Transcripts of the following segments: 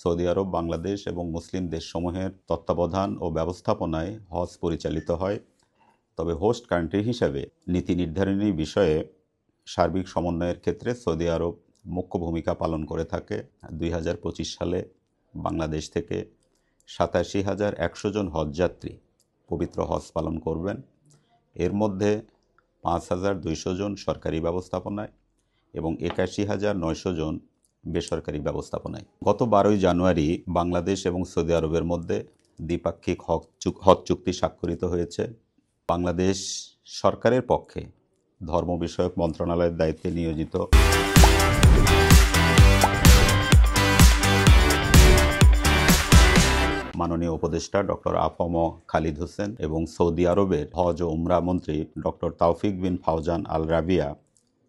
Saudi আরব, বাংলাদেশ এবং মুসলিম দেশসমূহের তত্ত্বাবধান ও ব্যবস্থাপনায় হজ পরিচালিত হয়। তবে হোস্ট কান্ট্রি হিসেবে নীতি নির্ধারণী বিষয়ে সার্বিক সমন্বয়ের ক্ষেত্রে সৌদি আরব মুখ্য ভূমিকা পালন করে থাকে। 2025 সালে বাংলাদেশ থেকে 87,100 জন হজযাত্রী পবিত্র হজ পালন করবেন। এর মধ্যে 5,200 জন সরকারি ব্যবস্থাপনায় এবং 81,900 জন বেসরকারি ব্যবস্থাপনায়। গত 12ই জানুয়ারি বাংলাদেশ এবং সৌদি আরবের মধ্যে দ্বিপাক্ষিক হজ চুক্তি স্বাক্ষরিত হয়েছে। বাংলাদেশ সরকারের পক্ষে ধর্ম বিষয়ক মন্ত্রণালয়ের দায়িত্বে নিয়োজিত মাননীয় উপদেষ্টা ডক্টর আফম খালিদ হোসেন এবং সৌদি আরবের হজ ও উমরা মন্ত্রী ডক্টর তাওফিক বিন ফাওজান আল রাবিয়া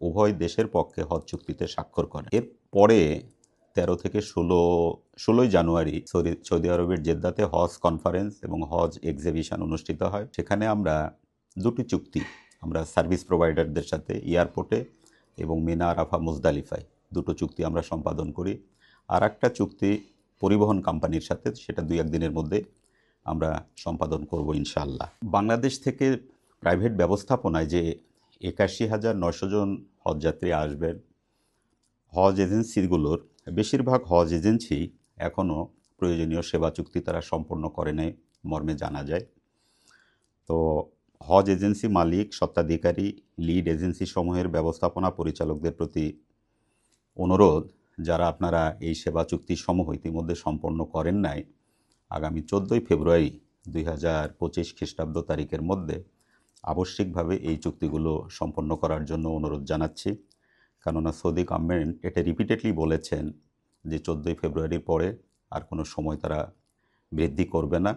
উভয় দেশের পক্ষে হজ চুক্তিতে স্বাক্ষর করেন। এর পরে 13 থেকে 16 জানুয়ারি সৌদি আরবের জেদ্দাতে হজ কনফারেন্স এবং হজ এক্সিবিশন অনুষ্ঠিত হয়। সেখানে আমরা দুটি চুক্তি আমরা সার্ভিস প্রোভাইডারদের সাথে এয়ারপোর্টে এবং মিনা আরাফা মুজদালিফায় দুটো চুক্তি আমরা সম্পাদন করি। আর একটা চুক্তি পরিবহন কোম্পানির সাথে, সেটা 2-1 দিনের মধ্যে আমরা সম্পাদন করব ইনশাআল্লাহ। বাংলাদেশ থেকে প্রাইভেট ব্যবস্থাপনায় যে 81,900 জন হজযাত্রী আসবেন, হজ এজেন্সিগুলোর বেশিরভাগ হজ এজেন্সি এখনও প্রয়োজনীয় সেবা চুক্তি তারা সম্পন্ন করে নেয় মর্মে জানা যায়। তো হজ এজেন্সি মালিক, স্বত্বাধিকারী, লিড এজেন্সি সমূহের ব্যবস্থাপনা পরিচালকদের প্রতি অনুরোধ, যারা আপনারা এই সেবা চুক্তি সমূহ ইতিমধ্যে সম্পন্ন করেন নাই, আগামী 14ই ফেব্রুয়ারি 2025 খ্রিস্টাব্দ তারিখের মধ্যে আবশ্যিকভাবে এই চুক্তিগুলো সম্পন্ন করার জন্য অনুরোধ জানাচ্ছি। কেননা সৌদি গভর্নমেন্ট এটা রিপিটেডলি বলেছেন যে 14ই ফেব্রুয়ারির পরে আর কোনো সময় তারা বৃদ্ধি করবে না।